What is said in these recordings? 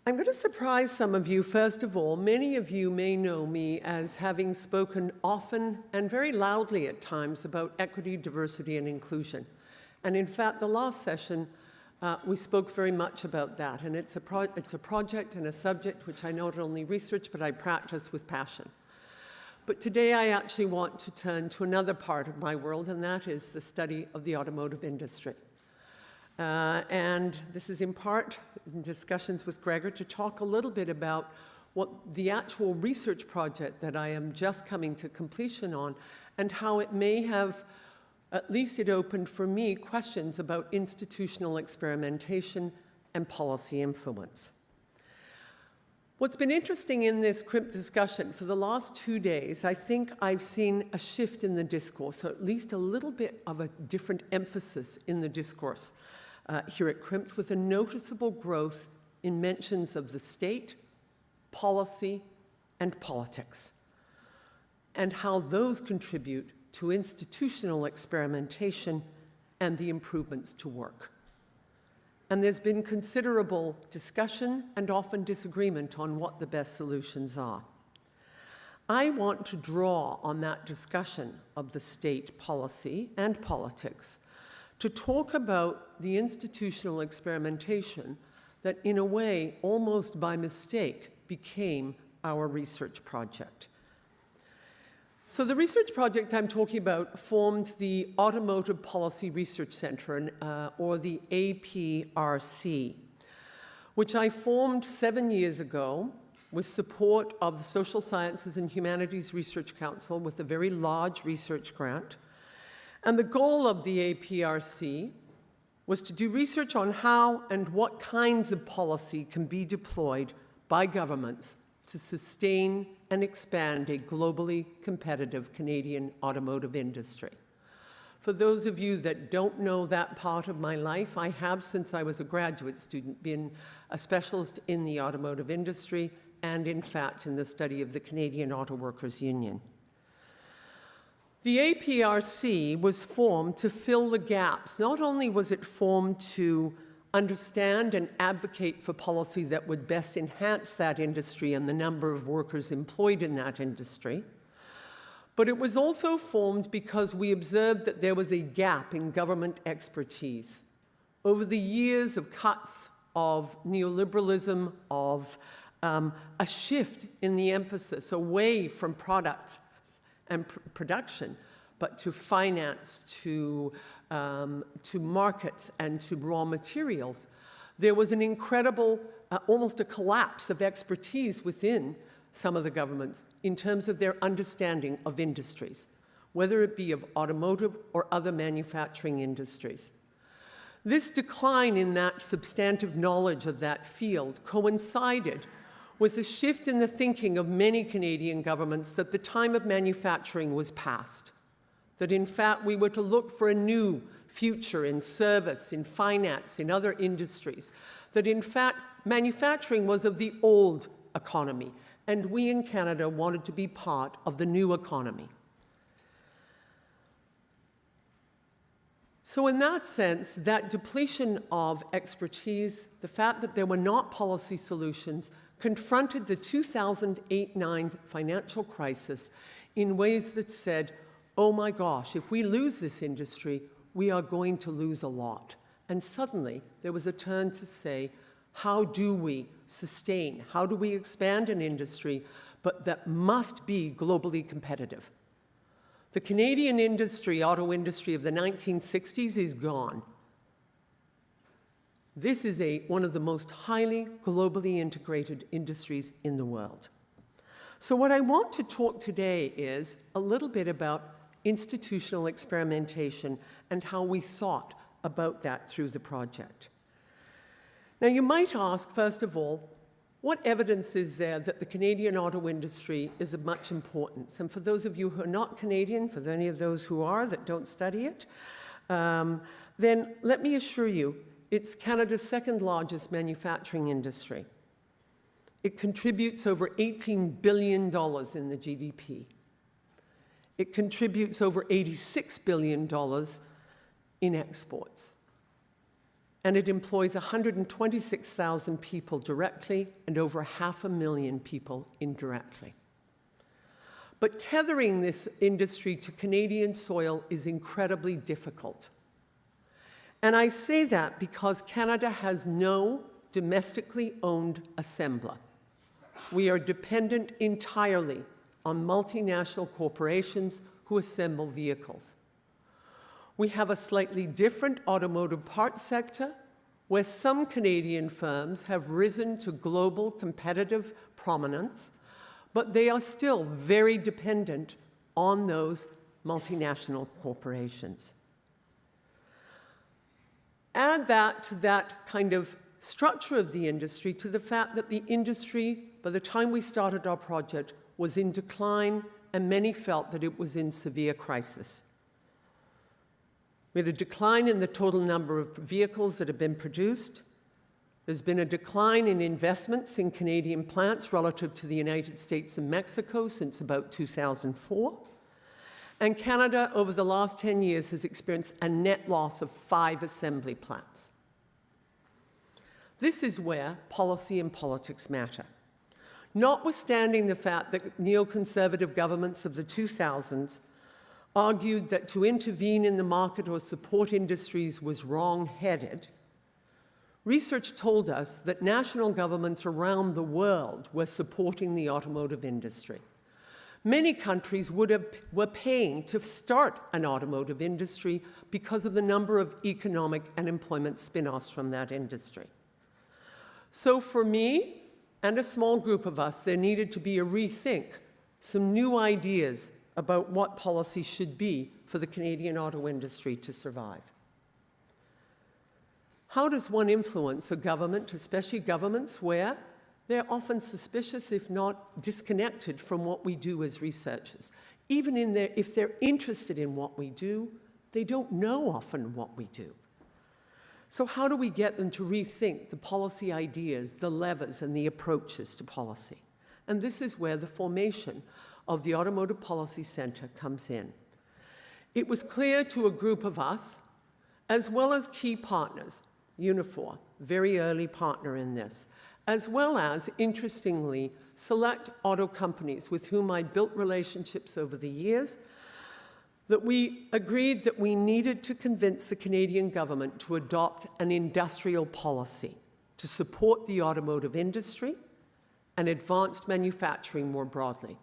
I'm going to surprise some of you. First of all, many of you may know me as having spoken often and very loudly at times about equity, diversity, and inclusion. And in fact, the last session, we spoke very much about that. And it's a project and a subject which I not only research, but I practice with passion. But today I actually want to turn to another part of my world, and that is the study of the automotive industry. And this is in part in discussions with Gregor to talk a little bit about what the actual research project that I am just coming to completion on, and how it may have, at least it opened for me, questions about institutional experimentation and policy influence. What's been interesting in this CRIMT discussion for the last 2 days, I think I've seen a shift in the discourse, or at least a little bit of a different emphasis in the discourse here at CRIMT, with a noticeable growth in mentions of the state, policy, and politics, and how those contribute to institutional experimentation and the improvements to work. And there's been considerable discussion and often disagreement on what the best solutions are. I want to draw on that discussion of the state, policy, and politics to talk about the institutional experimentation that, in a way, almost by mistake, became our research project. So the research project I'm talking about formed the Automotive Policy Research Center, or the APRC, which I formed 7 years ago with support of the Social Sciences and Humanities Research Council with a very large research grant. And the goal of the APRC was to do research on how and what kinds of policy can be deployed by governments to sustain and expand a globally competitive Canadian automotive industry. For those of you that don't know that part of my life, I have, since I was a graduate student, been a specialist in the automotive industry and, in fact, in the study of the Canadian Auto Workers Union. The APRC was formed to fill the gaps. Not only was it formed to understand and advocate for policy that would best enhance that industry and the number of workers employed in that industry, but it was also formed because we observed that there was a gap in government expertise. Over the years of cuts, of neoliberalism, of a shift in the emphasis away from product and production, but to finance, to markets, and to raw materials, there was an incredible, almost a collapse of expertise within some of the governments in terms of their understanding of industries, whether it be of automotive or other manufacturing industries. This decline in that substantive knowledge of that field coincided with a shift in the thinking of many Canadian governments that the time of manufacturing was past, that in fact we were to look for a new future in service, in finance, in other industries, that in fact manufacturing was of the old economy, and we in Canada wanted to be part of the new economy. So in that sense, that depletion of expertise, the fact that there were not policy solutions, confronted the 2008-09 financial crisis in ways that said, oh my gosh, if we lose this industry, we are going to lose a lot. And suddenly, there was a turn to say, how do we sustain, how do we expand an industry, but that must be globally competitive? The Canadian industry, auto industry of the 1960s is gone. This is one of the most highly globally integrated industries in the world. So what I want to talk today is a little bit about institutional experimentation and how we thought about that through the project. Now you might ask, first of all, what evidence is there that the Canadian auto industry is of much importance? And for those of you who are not Canadian, for any of those who are that don't study it, then let me assure you, it's Canada's second largest manufacturing industry. It contributes over $18 billion in the GDP. It contributes over $86 billion in exports. and it employs 126,000 people directly and over 500,000 people indirectly. But tethering this industry to Canadian soil is incredibly difficult. And I say that because Canada has no domestically owned assembler. We are dependent entirely on multinational corporations who assemble vehicles. We have a slightly different automotive parts sector where some Canadian firms have risen to global competitive prominence, but they are still very dependent on those multinational corporations. Add that to that kind of structure of the industry, to the fact that the industry, by the time we started our project, was in decline, and many felt that it was in severe crisis. We had a decline in the total number of vehicles that have been produced. There's been a decline in investments in Canadian plants relative to the United States and Mexico since about 2004. And Canada, over the last 10 years, has experienced a net loss of 5 assembly plants. This is where policy and politics matter. Notwithstanding the fact that neoconservative governments of the 2000s argued that to intervene in the market or support industries was wrong-headed, research told us that national governments around the world were supporting the automotive industry. Many countries were paying to start an automotive industry because of the number of economic and employment spin-offs from that industry. So for me and a small group of us, there needed to be a rethink, some new ideas about what policy should be for the Canadian auto industry to survive. How does one influence a government, especially governments where they're often suspicious, if not disconnected from what we do as researchers? Even if they're interested in what we do, they don't know often what we do. So how do we get them to rethink the policy ideas, the levers, and the approaches to policy? And this is where the formation of the Automotive Policy Centre comes in. It was clear to a group of us, as well as key partners, Unifor, very early partner in this, as well as, interestingly, select auto companies with whom I built relationships over the years, that we agreed that we needed to convince the Canadian government to adopt an industrial policy to support the automotive industry and advanced manufacturing more broadly.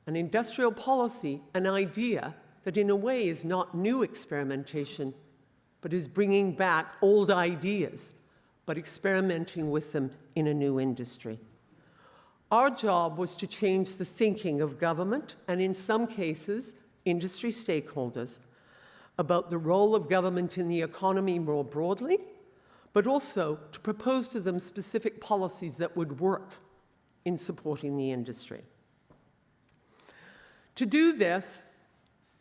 An industrial policy, an idea that in a way is not new experimentation, but is bringing back old ideas, but experimenting with them in a new industry. Our job was to change the thinking of government, and in some cases, industry stakeholders, about the role of government in the economy more broadly, but also to propose to them specific policies that would work in supporting the industry. To do this,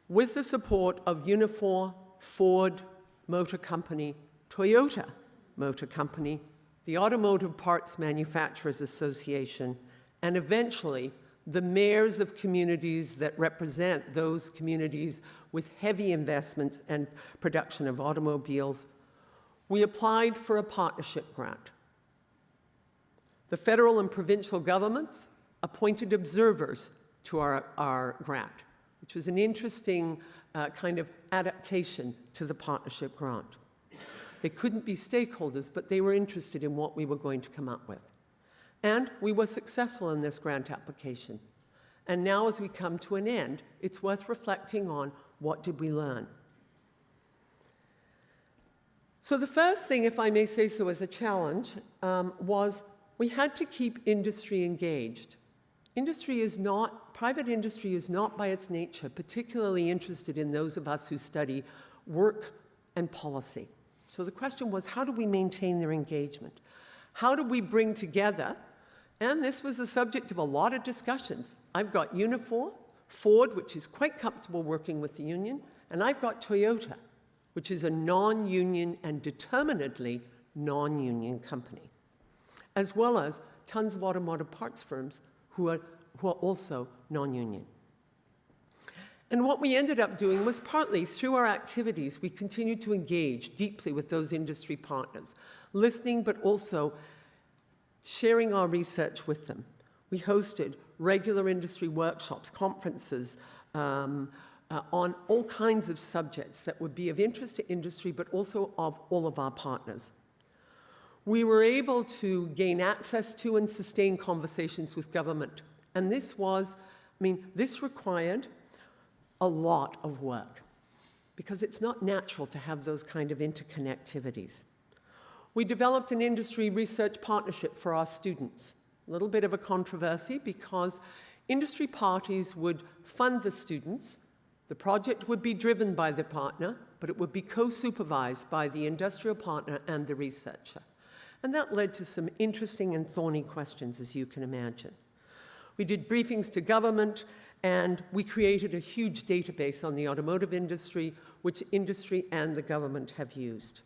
with the support of Unifor, Ford Motor Company, Toyota Motor Company, the Automotive Parts Manufacturers Association, and eventually the mayors of communities that represent those communities with heavy investments and production of automobiles, we applied for a partnership grant. The federal and provincial governments appointed observers to our grant, which was an interesting kind of adaptation to the partnership grant. They couldn't be stakeholders, but they were interested in what we were going to come up with. And we were successful in this grant application. And now as we come to an end, it's worth reflecting on what did we learn. So the first thing, if I may say so as a challenge, was we had to keep industry engaged. Private industry is not by its nature particularly interested in those of us who study work and policy. So the question was, how do we maintain their engagement? How do we bring together, and this was the subject of a lot of discussions. I've got Unifor, Ford, which is quite comfortable working with the union, and I've got Toyota, which is a non-union and determinedly non-union company, as well as tons of automotive parts firms who are also non-union. And what we ended up doing was partly through our activities, we continued to engage deeply with those industry partners, listening but also sharing our research with them. We hosted regular industry workshops, conferences, on all kinds of subjects that would be of interest to industry, but also of all of our partners. We were able to gain access to and sustain conversations with government. And this required a lot of work, because it's not natural to have those kind of interconnectivities. We developed an industry research partnership for our students. A little bit of a controversy, because industry parties would fund the students. The project would be driven by the partner, but it would be co-supervised by the industrial partner and the researcher. And that led to some interesting and thorny questions, as you can imagine. We did briefings to government, and we created a huge database on the automotive industry, which industry and the government have used.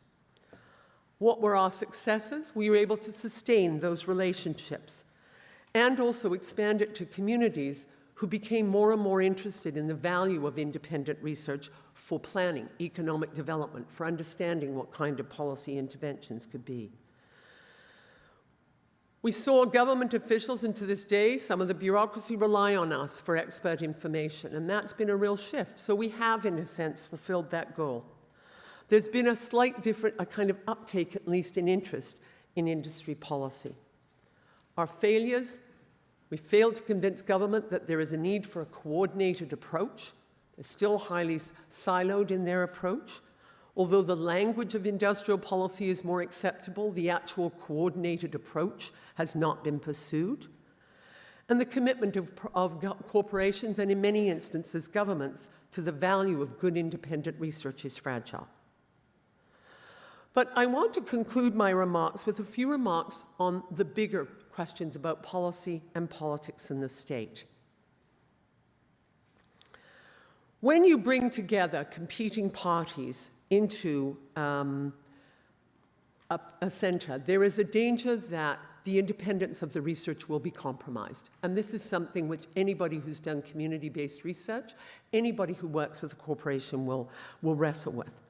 What were our successes? We were able to sustain those relationships and also expand it to communities who became more and more interested in the value of independent research for planning, economic development, for understanding what kind of policy interventions could be. We saw government officials, and to this day, some of the bureaucracy rely on us for expert information, and that's been a real shift. So we have, in a sense, fulfilled that goal. There's been a kind of uptake, at least in interest, in industry policy. Our failures: we failed to convince government that there is a need for a coordinated approach. They're still highly siloed in their approach. Although the language of industrial policy is more acceptable, the actual coordinated approach has not been pursued. And the commitment of corporations, and in many instances governments, to the value of good independent research is fragile. But I want to conclude my remarks with a few remarks on the bigger questions about policy and politics in the state. When you bring together competing parties into a center, there is a danger that the independence of the research will be compromised. And this is something which anybody who's done community-based research, anybody who works with a corporation will wrestle with.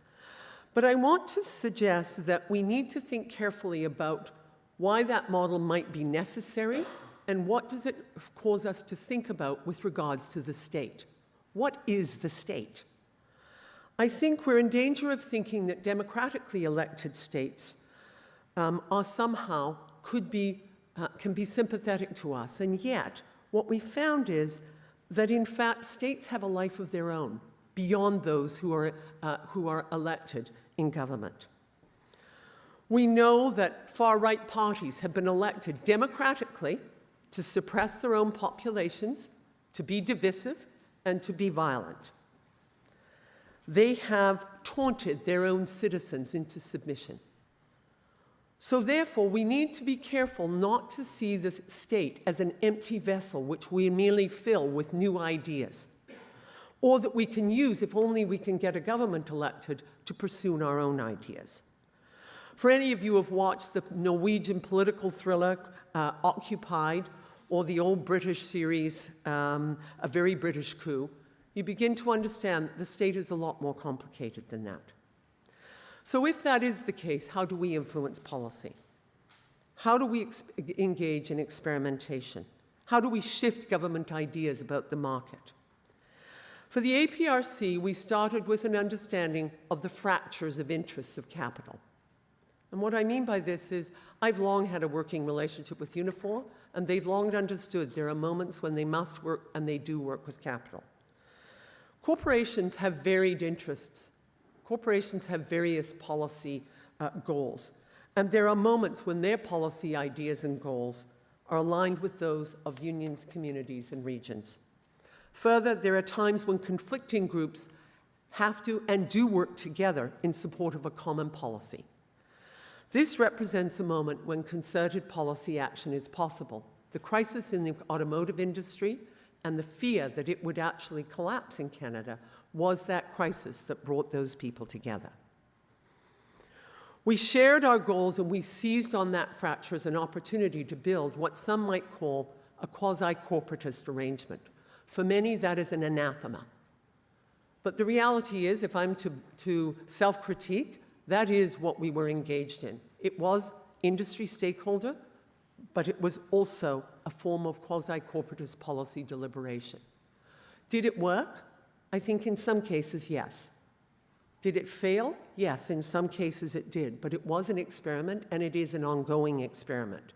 But I want to suggest that we need to think carefully about why that model might be necessary, and what does it cause us to think about with regards to the state. What is the state? I think we're in danger of thinking that democratically elected states are somehow can be sympathetic to us. And yet, what we found is that, in fact, states have a life of their own beyond those who are elected in government. We know that far-right parties have been elected democratically to suppress their own populations, to be divisive, and to be violent. They have taunted their own citizens into submission. So therefore, we need to be careful not to see the state as an empty vessel which we merely fill with new ideas, or that we can use if only we can get a government elected to pursue our own ideas. For any of you who have watched the Norwegian political thriller Occupied, or the old British series A Very British Coup, you begin to understand that the state is a lot more complicated than that. So if that is the case, how do we influence policy? How do we engage in experimentation? How do we shift government ideas about the market? For the APRC, we started with an understanding of the fractures of interests of capital. And what I mean by this is, I've long had a working relationship with Unifor, and they've long understood there are moments when they must work, and they do work with capital. Corporations have varied interests. Corporations have various policy goals. And there are moments when their policy ideas and goals are aligned with those of unions, communities, and regions. Further, there are times when conflicting groups have to and do work together in support of a common policy. This represents a moment when concerted policy action is possible. The crisis in the automotive industry and the fear that it would actually collapse in Canada was that crisis that brought those people together. We shared our goals, and we seized on that fracture as an opportunity to build what some might call a quasi-corporatist arrangement. For many, that is an anathema. But the reality is, if I'm to self-critique, that is what we were engaged in. It was industry stakeholder, but it was also a form of quasi-corporatist policy deliberation. Did it work? I think in some cases, yes. Did it fail? Yes, in some cases it did, but it was an experiment, and it is an ongoing experiment,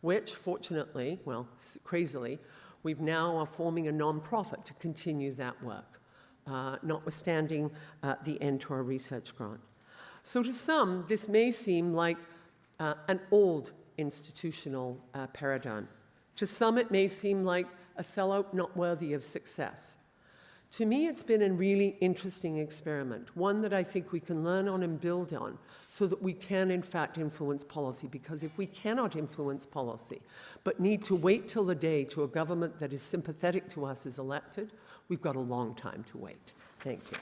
which fortunately, well, crazily, we've now are forming a non-profit to continue that work, notwithstanding the end to our research grant. So to some, this may seem like an old institutional paradigm. To some, it may seem like a sellout not worthy of success. To me, it's been a really interesting experiment, one that I think we can learn on and build on so that we can, in fact, influence policy. Because if we cannot influence policy, but need to wait till the day to a government that is sympathetic to us is elected, we've got a long time to wait. Thank you.